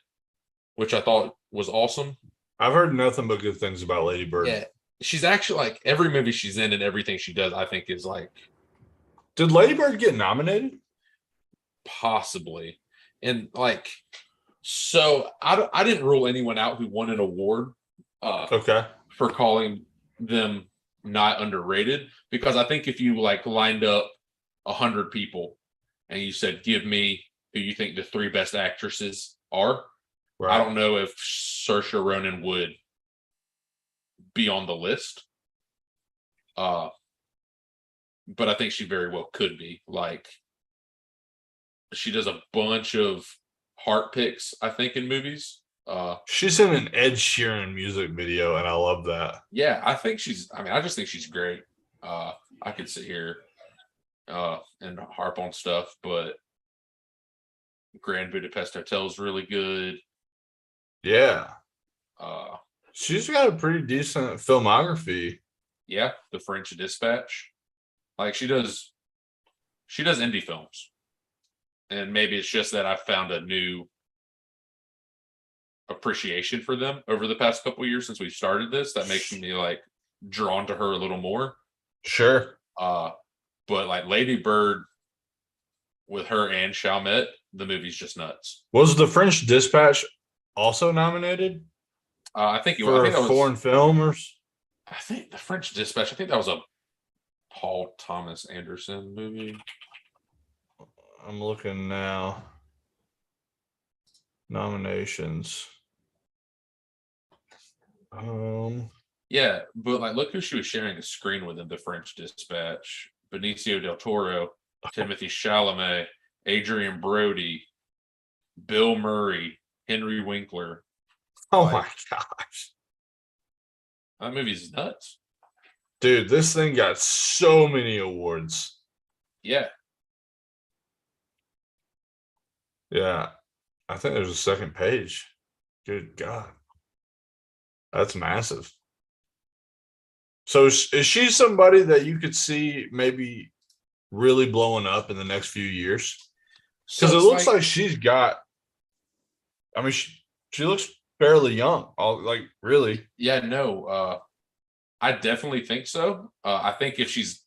Speaker 2: which I thought was awesome.
Speaker 1: I've heard nothing but good things about Lady Bird.
Speaker 2: Yeah, she's actually like every movie she's in and everything she does, I think is like
Speaker 1: Did Lady Bird get nominated?
Speaker 2: possibly, and like so I didn't rule anyone out who won an award
Speaker 1: Okay.
Speaker 2: for calling them not underrated, because I think if you like lined up 100 people and you said, give me who you think the 3 best actresses are,
Speaker 1: Right.
Speaker 2: I don't know if Saoirse Ronan would be on the list. But I think she very well could be. Like, she does a bunch of heart picks, I think, in movies.
Speaker 1: She's in an Ed Sheeran music video, and I love that.
Speaker 2: Yeah, I just think she's great. I could sit here and harp on stuff, but Grand Budapest Hotel is really good.
Speaker 1: Yeah.
Speaker 2: Uh,
Speaker 1: She's got a pretty decent filmography.
Speaker 2: yeah, The French Dispatch. Like she does indie films. And maybe it's just that I found a new appreciation for them over the past couple of years since we started this that makes me like drawn to her a little more.
Speaker 1: Sure.
Speaker 2: But like Lady Bird with her and Chalamet, the movie's just nuts.
Speaker 1: Was The French Dispatch also nominated
Speaker 2: I think
Speaker 1: for
Speaker 2: I think
Speaker 1: foreign film or?
Speaker 2: I think The French Dispatch. I think that was a Paul Thomas Anderson movie.
Speaker 1: I'm looking now. Nominations.
Speaker 2: Yeah, but like, look who she was sharing a screen with in The French Dispatch: Benicio del Toro, Timothy Chalamet, Adrian Brody, Bill Murray, Henry Winkler.
Speaker 1: Oh my gosh.
Speaker 2: That movie's nuts.
Speaker 1: Dude, this thing got so many awards.
Speaker 2: Yeah.
Speaker 1: Yeah. I think there's a second page. Good God. That's massive. So is she somebody that you could see maybe really blowing up in the next few years? Because it looks like she's got, I mean, she looks fairly young. Like, really.
Speaker 2: Yeah, no. I definitely think so. I think she's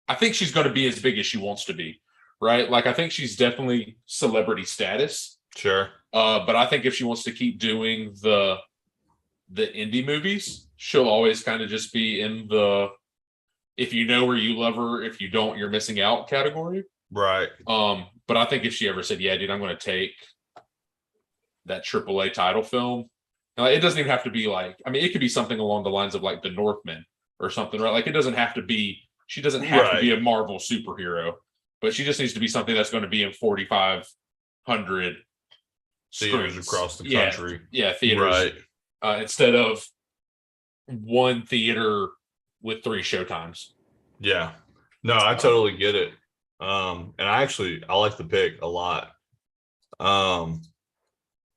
Speaker 2: going to be as big as she wants to be, right? Like, I think she's definitely celebrity status.
Speaker 1: Sure.
Speaker 2: But I think if she wants to keep doing the indie movies, she'll always kind of just be in the if you know her, you love her. If you don't, you're missing out category.
Speaker 1: Right.
Speaker 2: But I think if she ever said, yeah, dude, I'm going to take that AAA title film, it doesn't even have to be like, I mean, it could be something along the lines of like The Northman or something, right? Like, it doesn't have to be, she doesn't have to be a Marvel superhero, but she just needs to be something that's going to be in 4,500
Speaker 1: theaters
Speaker 2: screens
Speaker 1: across the country.
Speaker 2: Yeah, theaters. Right. Instead of one theater with 3 showtimes.
Speaker 1: Yeah. No, I totally get it. And I like the pick a lot.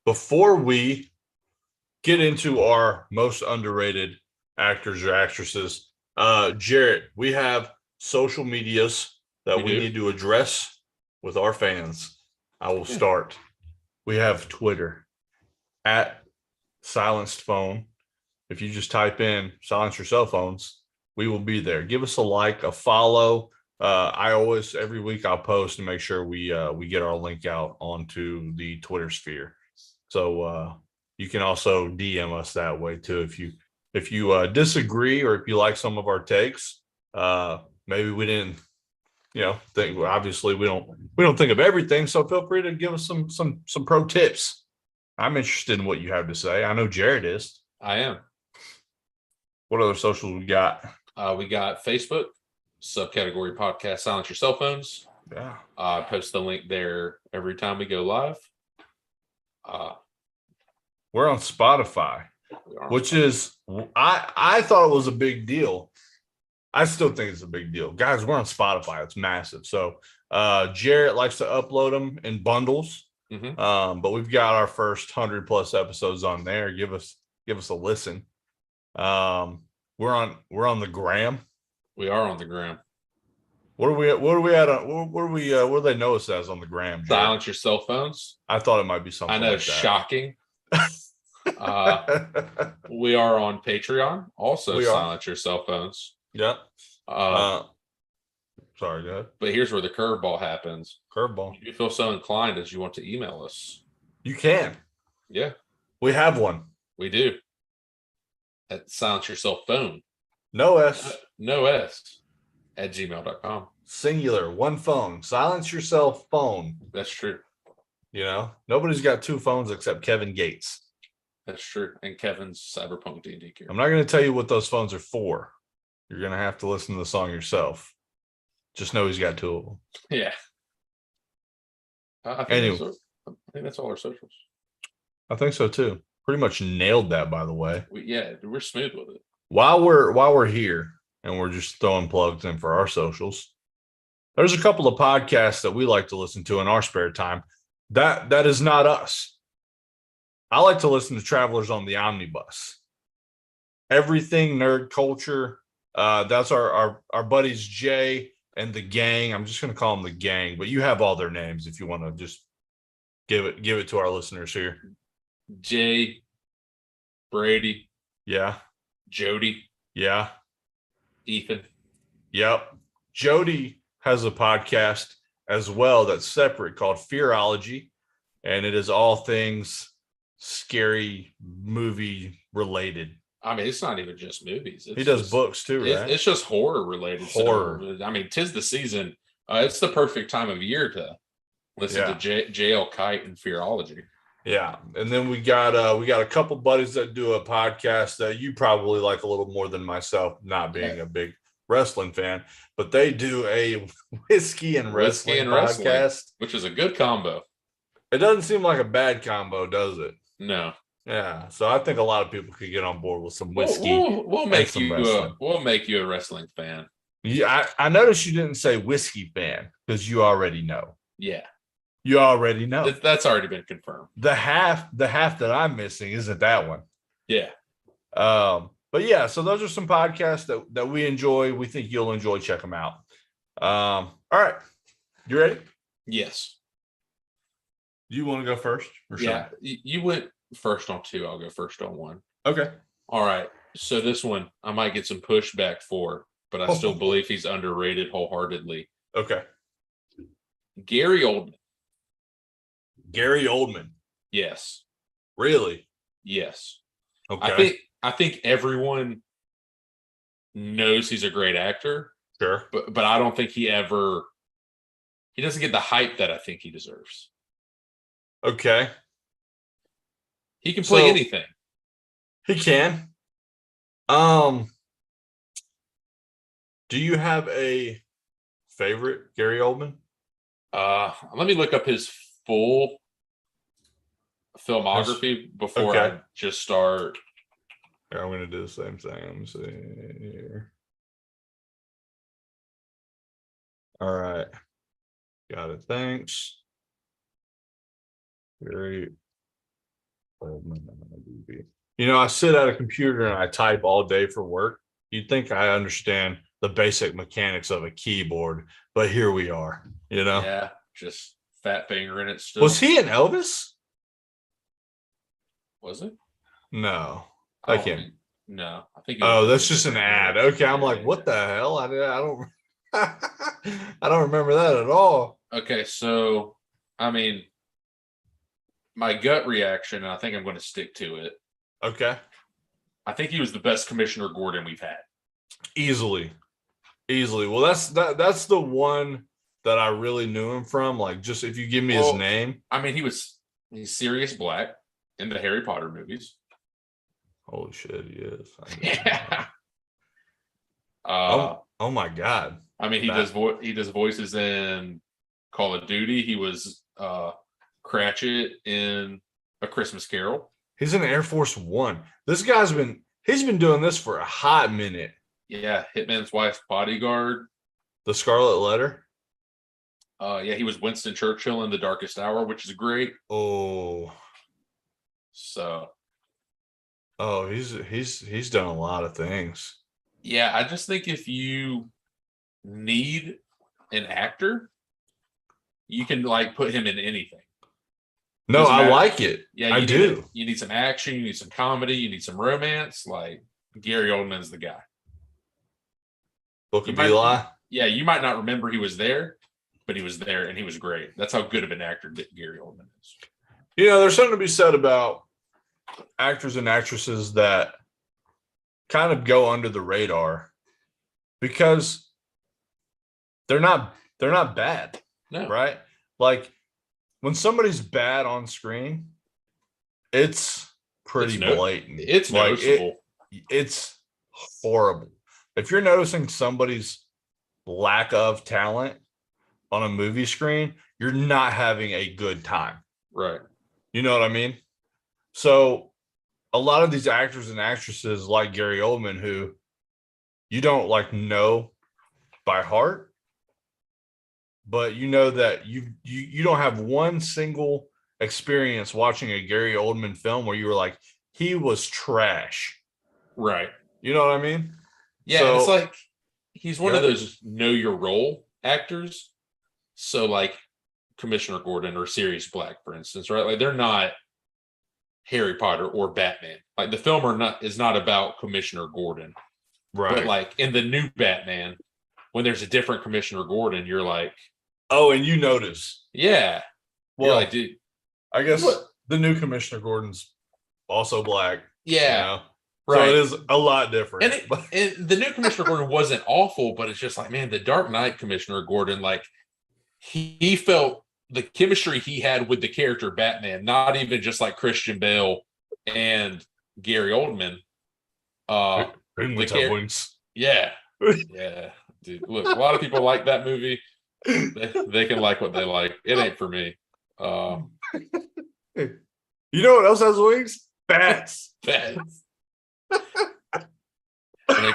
Speaker 1: Before we get into our most underrated actors or actresses, Jarrett, we have social medias that we need to address with our fans. I will start. We have Twitter at Silenced Phone. If you just type in silence your cell phones, we will be there. Give us a like, a follow. Every week I'll post to make sure we get our link out onto the Twitter sphere. So you can also DM us that way too. If you disagree or if you like some of our takes, maybe we didn't, think. Obviously, we don't think of everything. So feel free to give us some pro tips. I'm interested in what you have to say. I know Jared is.
Speaker 2: I am.
Speaker 1: What other socials we got?
Speaker 2: We got Facebook, subcategory podcast, Silence Your Cell Phones.
Speaker 1: Yeah.
Speaker 2: I post the link there every time we go live.
Speaker 1: We're on Spotify, which is, I thought it was a big deal. I still think it's a big deal. Guys, we're on Spotify. It's massive. So Jarrett likes to upload them in bundles.
Speaker 2: Mm-hmm.
Speaker 1: But we've got our first 100+ episodes on there. Give us a listen. We're on the gram.
Speaker 2: We are on the gram.
Speaker 1: What are we at what do they know us as on the gram, Jay?
Speaker 2: Silence your cell phones.
Speaker 1: I thought it might be something
Speaker 2: I know,
Speaker 1: like
Speaker 2: shocking.
Speaker 1: that.
Speaker 2: We are on Patreon. Also,
Speaker 1: We are.
Speaker 2: silence your cell phones.
Speaker 1: Yeah. Sorry, go ahead.
Speaker 2: But here's where the curveball happens.
Speaker 1: Curveball.
Speaker 2: If you feel so inclined as you want to email us.
Speaker 1: You can.
Speaker 2: Yeah,
Speaker 1: We have one.
Speaker 2: we do. At silence your cell phone.
Speaker 1: No S.
Speaker 2: No S at gmail.com.
Speaker 1: Singular. One phone. Silence yourself phone.
Speaker 2: That's true.
Speaker 1: You know, nobody's got two phones except Kevin Gates.
Speaker 2: That's true. And Kevin's Cyberpunk D&D
Speaker 1: I'm
Speaker 2: character.
Speaker 1: not going to tell you what those phones are for. You're going to have to listen to the song yourself. Just know he's got two of them.
Speaker 2: Yeah. I think,
Speaker 1: Anyway.
Speaker 2: I think that's all our socials.
Speaker 1: I think so too. Pretty much nailed that, by the way.
Speaker 2: We're smooth with it.
Speaker 1: While we're here and we're just throwing plugs in for our socials, there's a couple of podcasts that we like to listen to in our spare time. That is not us. I like to listen to Travelers on the Omnibus. Everything nerd culture. That's our buddies Jay and the gang. I'm just going to call them the gang, but you have all their names if you want to just give it to our listeners here.
Speaker 2: Jay, Brady,
Speaker 1: Yeah.
Speaker 2: Jody,
Speaker 1: Yeah.
Speaker 2: Ethan.
Speaker 1: Yep. Jody has a podcast as well that's separate called Fearology, and it is all things scary movie related.
Speaker 2: I mean, it's not even just movies.
Speaker 1: He does books too, right?
Speaker 2: It's just horror related.
Speaker 1: Horror.
Speaker 2: So, I mean, 'tis the season. It's the perfect time of year to listen to JL Kite and Fearology.
Speaker 1: Yeah. And then we got a couple buddies that do a podcast that you probably like a little more than myself, not being a big wrestling fan, but they do a whiskey and wrestling podcast,
Speaker 2: which is a good combo.
Speaker 1: It doesn't seem like a bad combo, does it?
Speaker 2: No.
Speaker 1: Yeah, so I think a lot of people could get on board with some whiskey.
Speaker 2: We'll make you a wrestling fan.
Speaker 1: Yeah, I noticed you didn't say whiskey fan because you already know.
Speaker 2: Yeah,
Speaker 1: you already know.
Speaker 2: That's already been confirmed.
Speaker 1: The half that I'm missing isn't that one.
Speaker 2: Yeah.
Speaker 1: But yeah, so those are some podcasts that we enjoy. We think you'll enjoy. Check them out. All right, you ready?
Speaker 2: Yes.
Speaker 1: You want to go first?
Speaker 2: Yeah, you went first on two. I'll go first on one.
Speaker 1: Okay.
Speaker 2: All right. So this one I might get some pushback for, but I still believe he's underrated wholeheartedly.
Speaker 1: Okay.
Speaker 2: Gary Oldman.
Speaker 1: Gary Oldman.
Speaker 2: Yes.
Speaker 1: Really?
Speaker 2: Yes.
Speaker 1: Okay.
Speaker 2: I think everyone knows he's a great actor.
Speaker 1: Sure.
Speaker 2: But I don't think he doesn't get the hype that I think he deserves.
Speaker 1: Okay.
Speaker 2: He can play anything.
Speaker 1: He can. Do you have a favorite Gary Oldman?
Speaker 2: Let me look up his full filmography before I just start.
Speaker 1: Here, I'm going to do the same thing. Let me see here. All right. Got it. Thanks. Gary Oldman. You know, I sit at a computer and I type all day for work. You'd think I understand the basic mechanics of a keyboard, but here we are, you know?
Speaker 2: Yeah, just fat fingering it still.
Speaker 1: Was he in Elvis?
Speaker 2: Was it?
Speaker 1: No. I can't.
Speaker 2: No, I think.
Speaker 1: Oh, that's just an ad. Okay, I'm like, what the hell? I don't. I don't remember that at all.
Speaker 2: Okay, so I mean, my gut reaction, and I think I'm going to stick to it.
Speaker 1: Okay.
Speaker 2: I think he was the best Commissioner Gordon we've had.
Speaker 1: Easily. Well, that's the one that I really knew him from. Like, just if you give me his name.
Speaker 2: I mean, he's Sirius Black in the Harry Potter movies.
Speaker 1: Holy shit, he is.
Speaker 2: Yeah.
Speaker 1: Oh my God.
Speaker 2: I mean, he does voices in Call of Duty. He was Cratchit in A Christmas Carol.
Speaker 1: He's in Air Force One. This guy's he's been doing this for a hot minute.
Speaker 2: Yeah, Hitman's Wife's Bodyguard.
Speaker 1: The Scarlet Letter.
Speaker 2: Yeah, he was Winston Churchill in The Darkest Hour, which is great.
Speaker 1: Oh.
Speaker 2: So.
Speaker 1: Oh, he's done a lot of things.
Speaker 2: Yeah, I just think if you need an actor, you can like put him in anything.
Speaker 1: No,
Speaker 2: Doesn't
Speaker 1: I
Speaker 2: matter.
Speaker 1: like it.
Speaker 2: Yeah,
Speaker 1: I do.
Speaker 2: you need some action, you need some comedy, you need some romance. Like Gary Oldman's the guy.
Speaker 1: Book
Speaker 2: You
Speaker 1: of
Speaker 2: might,
Speaker 1: Eli.
Speaker 2: yeah, you might not remember he was there, but he was there and he was great. That's how good of an actor Gary Oldman is.
Speaker 1: There's something to be said about actors and actresses that kind of go under the radar because they're not bad,
Speaker 2: No,
Speaker 1: right? Like when somebody's bad on screen, it's
Speaker 2: it's
Speaker 1: pretty
Speaker 2: no,
Speaker 1: blatant.
Speaker 2: it's
Speaker 1: Like
Speaker 2: noticeable.
Speaker 1: it's horrible. If you're noticing somebody's lack of talent on a movie screen, you're not having a good time.
Speaker 2: Right.
Speaker 1: You know what I mean? So a lot of these actors and actresses like Gary Oldman, who you don't like know by heart, but you know that you don't have one single experience watching a Gary Oldman film where you were like, he was trash.
Speaker 2: Right.
Speaker 1: You know what I mean?
Speaker 2: Yeah, and it's
Speaker 1: So
Speaker 2: like he's one of
Speaker 1: good.
Speaker 2: those know your role actors. So like Commissioner Gordon or Sirius Black, for instance, right? Like they're not Harry Potter or Batman. Like the film is not about Commissioner Gordon. But
Speaker 1: Right.
Speaker 2: like in the new Batman, when there's a different Commissioner Gordon, you're like,
Speaker 1: Oh, and you notice.
Speaker 2: yeah. You're
Speaker 1: Well,
Speaker 2: like, dude,
Speaker 1: I guess
Speaker 2: what?
Speaker 1: the new Commissioner Gordon's also black.
Speaker 2: Yeah.
Speaker 1: So
Speaker 2: Right.
Speaker 1: it is a lot different.
Speaker 2: And the new Commissioner Gordon wasn't awful, but it's just like, man, the Dark Knight Commissioner Gordon, like he felt the chemistry he had with the character Batman, not even just like Christian Bale and Gary Oldman.
Speaker 1: Penguins have wings.
Speaker 2: Yeah. Yeah. Dude, look, a lot of people like that movie. They can like what they like. It ain't for me.
Speaker 1: You know what else has wings? Bats.
Speaker 2: Bats. And then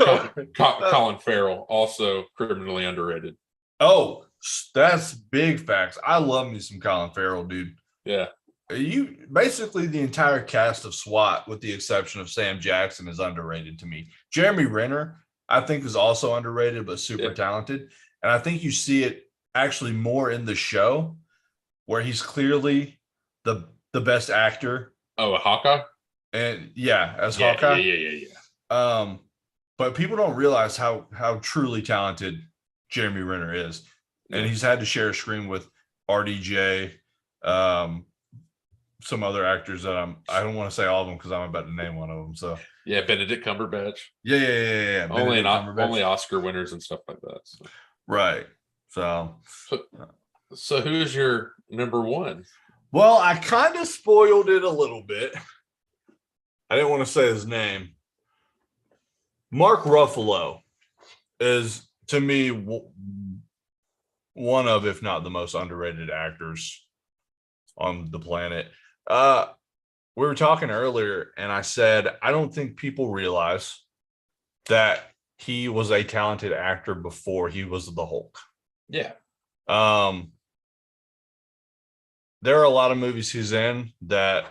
Speaker 2: Colin Farrell, also criminally underrated.
Speaker 1: Oh, that's big facts. I love me some Colin Farrell, dude.
Speaker 2: Yeah.
Speaker 1: You basically the entire cast of SWAT, with the exception of Sam Jackson, is underrated to me. Jeremy Renner, I think, is also underrated, but super talented. And I think you see it actually more in the show where he's clearly the best actor.
Speaker 2: Oh, a Hawkeye?
Speaker 1: And as Hawkeye.
Speaker 2: Yeah.
Speaker 1: But people don't realize how truly talented Jeremy Renner is. And he's had to share a screen with RDJ, some other actors that I don't want to say all of them because I'm about to name one of them. So
Speaker 2: yeah, Benedict Cumberbatch.
Speaker 1: Yeah.
Speaker 2: Only Oscar winners and stuff like that. So.
Speaker 1: Right.
Speaker 2: So who's your number one?
Speaker 1: Well, I kind of spoiled it a little bit. I didn't want to say his name. Mark Ruffalo is, to me, one of, if not the most underrated actors on the planet. We were talking earlier, and I said, I don't think people realize that he was a talented actor before he was the Hulk.
Speaker 2: Yeah.
Speaker 1: There are a lot of movies he's in that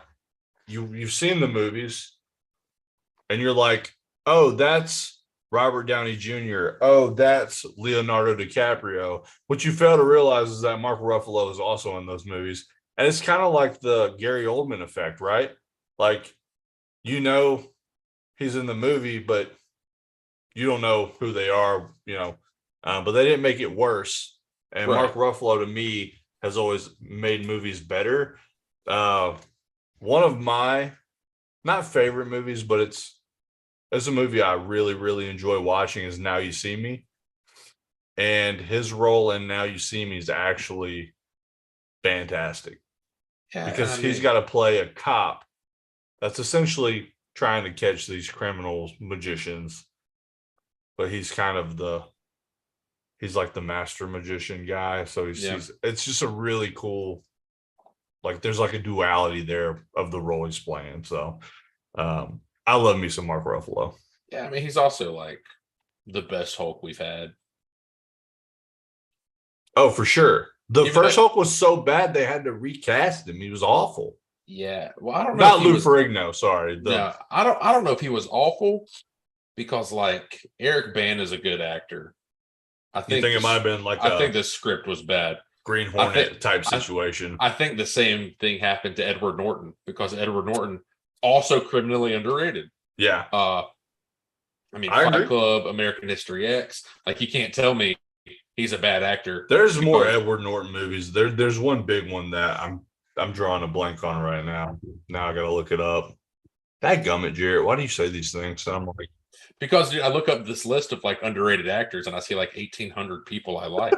Speaker 1: you've seen the movies, and you're like, oh, that's Robert Downey Jr. Oh, that's Leonardo DiCaprio. What you fail to realize is that Mark Ruffalo is also in those movies. And it's kind of like the Gary Oldman effect, right? Like, he's in the movie, but you don't know who they are, but they didn't make it worse. And right. Mark Ruffalo, to me, has always made movies better. One of my, not favorite movies, but it's a movie I really, really enjoy watching is Now You See Me. And his role in Now You See Me is actually fantastic. Yeah, because he's got to play a cop that's essentially trying to catch these criminal magicians, but he's kind of he's like the master magician guy. So it's just a really cool, like there's like a duality there of the role he's playing. So I love me some Mark Ruffalo.
Speaker 2: Yeah, I mean, he's also like the best Hulk we've had.
Speaker 1: Oh, for sure. The first Hulk was so bad they had to recast him. He was awful.
Speaker 2: Yeah. Well, I don't know.
Speaker 1: Not Lou Ferrigno, sorry.
Speaker 2: No, I don't know if he was awful, because like Eric Bana is a good actor. I
Speaker 1: You think it
Speaker 2: the
Speaker 1: might
Speaker 2: s-
Speaker 1: have been like
Speaker 2: I think
Speaker 1: a
Speaker 2: the script was bad.
Speaker 1: Green
Speaker 2: I think
Speaker 1: Hornet type
Speaker 2: I,
Speaker 1: situation?
Speaker 2: I think the same thing happened to Edward Norton because Edward Norton also criminally underrated.
Speaker 1: Yeah,
Speaker 2: I mean,
Speaker 1: I
Speaker 2: Fight
Speaker 1: agree.
Speaker 2: Club, American History X. Like you can't tell me he's a bad actor
Speaker 1: There's more
Speaker 2: because
Speaker 1: Edward Norton movies. There's one big one that I'm drawing a blank on right now. Now I gotta look it up. That gummit, Jarrett. Why do you say these things? And I'm like,
Speaker 2: dude, I look up this list of like underrated actors and I see like 1,800 people I like.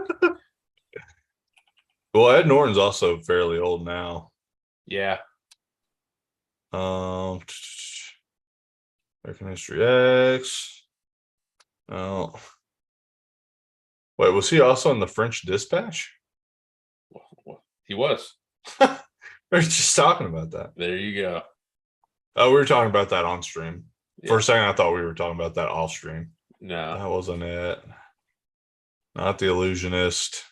Speaker 1: well, Ed Norton's also fairly old now.
Speaker 2: Yeah,
Speaker 1: Um, American History X. Oh, wait, was he also in the French Dispatch?
Speaker 2: he was.
Speaker 1: We are just talking about that.
Speaker 2: There you go.
Speaker 1: Oh, we were talking about that on stream.
Speaker 2: Yeah.
Speaker 1: For a second, I thought we were talking about that off stream.
Speaker 2: No,
Speaker 1: That wasn't it. Not The Illusionist.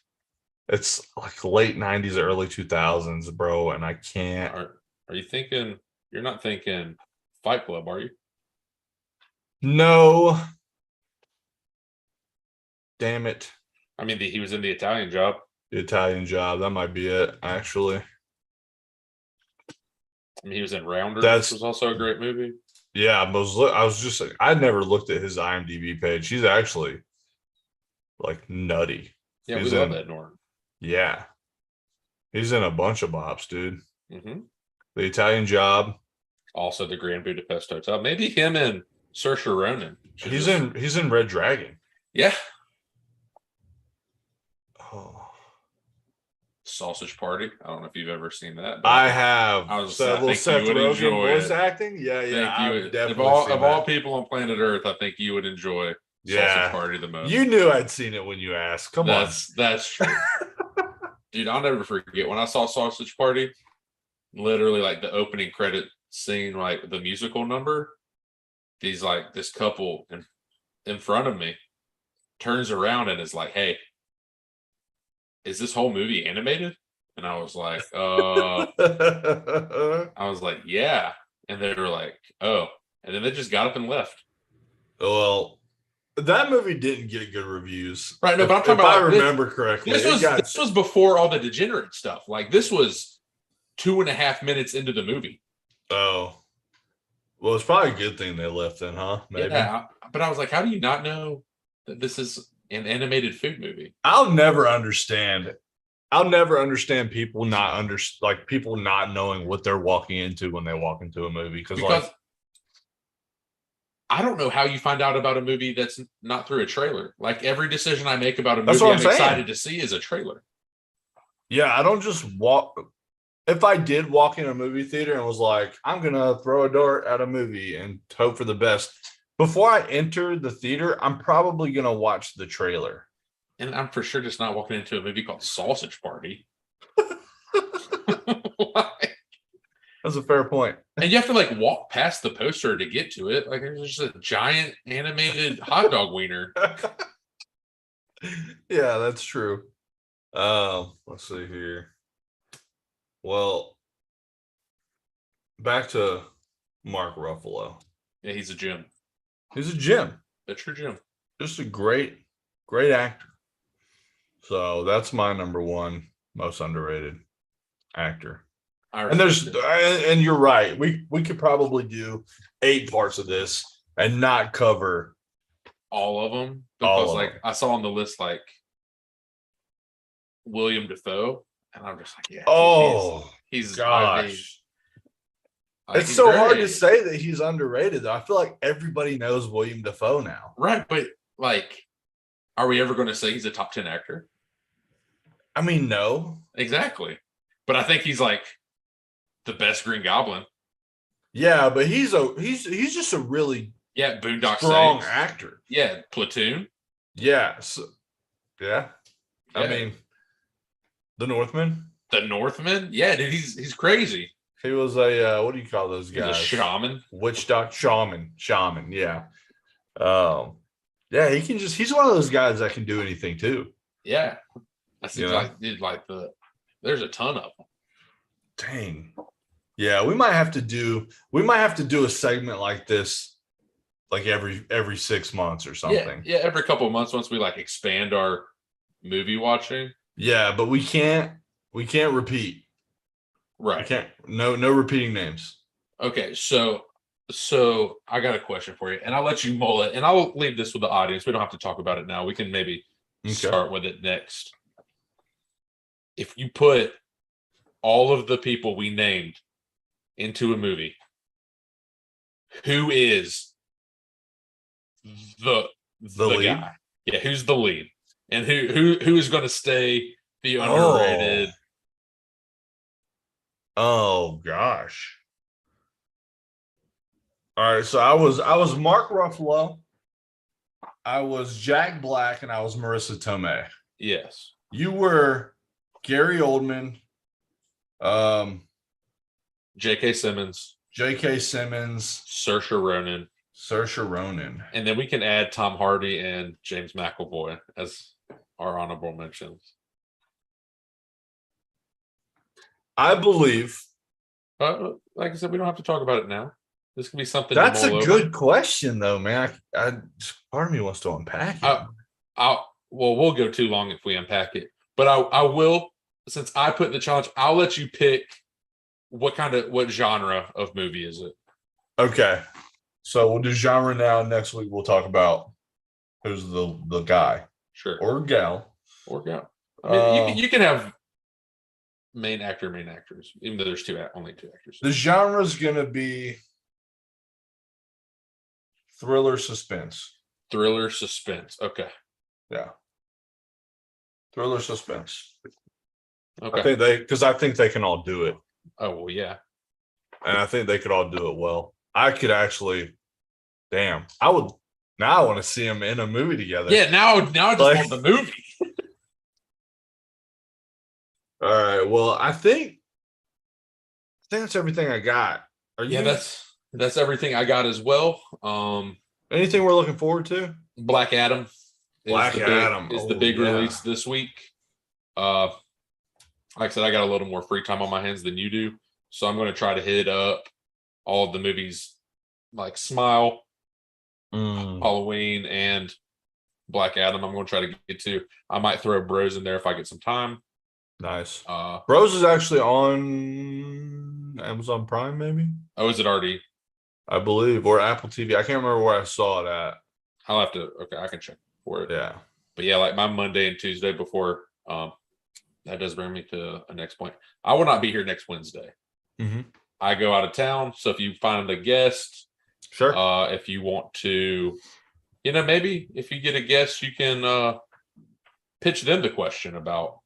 Speaker 1: It's like late 90s, early 2000s, bro. And I can't.
Speaker 2: are you thinking? You're not thinking Fight Club, are you?
Speaker 1: No. Damn it.
Speaker 2: I mean, he was in the Italian Job.
Speaker 1: The Italian Job. That might be it, actually.
Speaker 2: I mean, he was in Rounders,
Speaker 1: That's-
Speaker 2: which was also a great movie.
Speaker 1: Yeah, I was just like, I never looked at his IMDb page. He's actually like nutty.
Speaker 2: Yeah,
Speaker 1: He's
Speaker 2: we love
Speaker 1: in-
Speaker 2: that Norton.
Speaker 1: Yeah. He's in a bunch of bops, dude.
Speaker 2: Hmm.
Speaker 1: The Italian Job.
Speaker 2: Also, the Grand Budapest Hotel. Maybe him and Saoirse Ronan.
Speaker 1: He's in Red Dragon.
Speaker 2: Yeah,
Speaker 1: Oh.
Speaker 2: Sausage Party. I don't know if you've ever seen that. But
Speaker 1: I have.
Speaker 2: I was-
Speaker 1: So
Speaker 2: I
Speaker 1: little
Speaker 2: think
Speaker 1: Seth
Speaker 2: you would
Speaker 1: Rogen
Speaker 2: enjoy
Speaker 1: voice
Speaker 2: it.
Speaker 1: acting. Yeah,
Speaker 2: I
Speaker 1: yeah.
Speaker 2: think
Speaker 1: I've
Speaker 2: you would,
Speaker 1: definitely
Speaker 2: of
Speaker 1: seen
Speaker 2: all
Speaker 1: that.
Speaker 2: people on planet Earth, I think you would enjoy
Speaker 1: Yeah.
Speaker 2: Sausage Party the most.
Speaker 1: You knew I'd seen it when you asked. Come on.
Speaker 2: That's true. Dude, I'll never forget when I saw Sausage Party. Literally, like the opening credit scene, like the musical number. These like this couple in front of me turns around and is like, "Hey, is this whole movie animated?" And I was like, "Yeah." And they were like, "Oh," and then they just got up and left.
Speaker 1: Well, that movie didn't get good reviews.
Speaker 2: Right, no, but I'm talking
Speaker 1: if
Speaker 2: about,
Speaker 1: I
Speaker 2: like, this-
Speaker 1: remember correctly.
Speaker 2: This was before all the degenerate stuff. Like this was 2.5 minutes into the movie.
Speaker 1: Oh. Well, it's probably a good thing they left then, huh? Maybe.
Speaker 2: Yeah, but I was like, how do you not know that this is an animated food movie?
Speaker 1: I'll never understand people people not knowing what they're walking into when they walk into a movie.
Speaker 2: Because
Speaker 1: Like,
Speaker 2: I don't know how you find out about a movie that's not through a trailer. Like every decision I make about a
Speaker 1: That's
Speaker 2: movie
Speaker 1: what
Speaker 2: I'm
Speaker 1: I'm saying.
Speaker 2: excited to see is a trailer.
Speaker 1: yeah, I don't just walk. If I did walk in a movie theater and was like, I'm gonna throw a dart at a movie and hope for the best, before I enter the theater, I'm probably gonna watch the trailer.
Speaker 2: And I'm for sure just not walking into a movie called Sausage Party.
Speaker 1: That's a fair point.
Speaker 2: And you have to like walk past the poster to get to it. Like there's just a giant animated hot dog wiener.
Speaker 1: Yeah, that's true. Let's see here. Well, back to Mark Ruffalo.
Speaker 2: Yeah, he's a gem.
Speaker 1: He's a gem.
Speaker 2: A true gem.
Speaker 1: Just a great actor. So that's my number one most underrated actor. And and you're right. We could probably do 8 parts of this and not cover
Speaker 2: all of them
Speaker 1: All
Speaker 2: because
Speaker 1: of
Speaker 2: like
Speaker 1: them.
Speaker 2: I saw on the list like William Dafoe, and I'm just like, yeah.
Speaker 1: Oh,
Speaker 2: he's
Speaker 1: gosh. It's
Speaker 2: he's
Speaker 1: so hard to
Speaker 2: great.
Speaker 1: say that he's underrated though. I feel like everybody knows William Dafoe now.
Speaker 2: Right, but like, are we ever going to say he's a top 10 actor?
Speaker 1: I mean, no.
Speaker 2: Exactly, but I think he's like the best Green Goblin.
Speaker 1: Yeah, but he's just a really
Speaker 2: Yeah, Boondock
Speaker 1: strong
Speaker 2: Saints.
Speaker 1: actor.
Speaker 2: Yeah, Platoon.
Speaker 1: Yeah. So, yeah. I
Speaker 2: Yeah.
Speaker 1: mean, The Northman.
Speaker 2: The Northman. Yeah, dude, he's crazy.
Speaker 1: He was a what do you call those
Speaker 2: He's a
Speaker 1: guys?
Speaker 2: shaman.
Speaker 1: Witch doctor, shaman. Yeah. Yeah, he's one of those guys that can do anything too.
Speaker 2: Yeah, I see.
Speaker 1: You know?
Speaker 2: Like, dude, like there's a ton of them.
Speaker 1: Dang. Yeah, we might have to do a segment like this like every 6 months or something.
Speaker 2: Yeah, every couple of months once we like expand our movie watching.
Speaker 1: Yeah, but we can't repeat. We
Speaker 2: Right.
Speaker 1: can't no repeating names.
Speaker 2: Okay, so I got a question for you, and I'll let you mull it, and I'll leave this with the audience. We don't have to talk about it now. We can maybe start with it next. If you put all of the people we named into a movie, who is the
Speaker 1: lead
Speaker 2: guy? Yeah, who's the lead, and who is going to stay the underrated?
Speaker 1: Oh gosh. All right, so I was Mark Ruffalo, I was Jack Black, and I was Marissa Tomei.
Speaker 2: Yes.
Speaker 1: You were Gary Oldman,
Speaker 2: J.K. Simmons, Saoirse Ronan, and then we can add Tom Hardy and James McAvoy as our honorable mentions.
Speaker 1: I believe.
Speaker 2: Like I said, we don't have to talk about it now. This can be something.
Speaker 1: That's a good question, though, man. I part of me wants to unpack it.
Speaker 2: Well, we'll go too long if we unpack it, but I will. Since I put in the challenge, I'll let you pick what genre of movie is it.
Speaker 1: Okay, so we'll do genre now. Next week we'll talk about who's the guy,
Speaker 2: sure,
Speaker 1: or gal.
Speaker 2: I mean, you can have main actors, even though there's only two actors.
Speaker 1: The genre is gonna be thriller suspense.
Speaker 2: Okay.
Speaker 1: Yeah. Thriller suspense.
Speaker 2: Okay.
Speaker 1: I think they can all do it.
Speaker 2: Oh well, yeah.
Speaker 1: And I think they could all do it well. I could actually, damn, I would. Now I want to see them in a movie together.
Speaker 2: Yeah. Now I just want the movie.
Speaker 1: All right. Well, I think that's everything I got.
Speaker 2: That's everything I got as well.
Speaker 1: Anything we're looking forward to?
Speaker 2: Black Adam. Is the big release this week. Like I said, I got a little more free time on my hands than you do, so I'm going to try to hit up all of the movies like Smile, Halloween, and Black Adam. I'm going to try to get to. I might throw Bros in there if I get some time.
Speaker 1: Nice. Bros is actually on Amazon Prime, maybe.
Speaker 2: Oh, is it already?
Speaker 1: I believe, or Apple TV. I can't remember where I saw it at.
Speaker 2: I'll have to. Okay, I can check for it.
Speaker 1: Yeah.
Speaker 2: But yeah, like my Monday and Tuesday before. That does bring me to a next point. I will not be here next Wednesday.
Speaker 1: Mm-hmm.
Speaker 2: I go out of town, so if you find a guest,
Speaker 1: sure.
Speaker 2: If you want to, maybe if you get a guest, you can pitch them the question about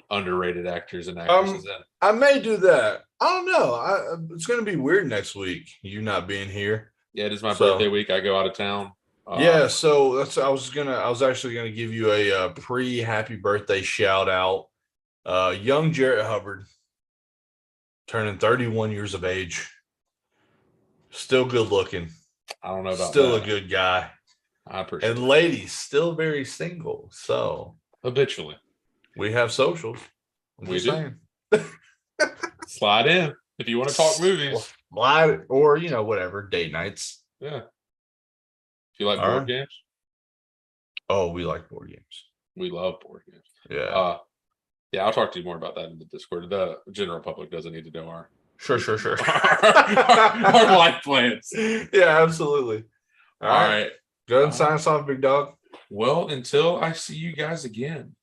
Speaker 2: underrated actors and actresses.
Speaker 1: I may do that. I don't know. It's going to be weird next week, you not being here.
Speaker 2: Yeah, it is my birthday week. I go out of town.
Speaker 1: Yeah, so I was actually gonna give you a pre-happy birthday shout out. Young Jarrett Hubbard, turning 31 years of age, still good looking.
Speaker 2: I don't know about
Speaker 1: still
Speaker 2: that.
Speaker 1: A good guy.
Speaker 2: I appreciate.
Speaker 1: And ladies, still very single. So
Speaker 2: habitually,
Speaker 1: we have socials.
Speaker 2: We do. Slide in if you want to talk movies.
Speaker 1: Slide or whatever date nights.
Speaker 2: Yeah. If you like board games.
Speaker 1: Oh, we like board games.
Speaker 2: We love board games.
Speaker 1: Yeah.
Speaker 2: Yeah, I'll talk to you more about that in the Discord. The general public doesn't need to know our
Speaker 1: Sure.
Speaker 2: our life plans.
Speaker 1: Yeah, absolutely. All right. Go ahead and sign us off, big dog.
Speaker 2: Well, until I see you guys again.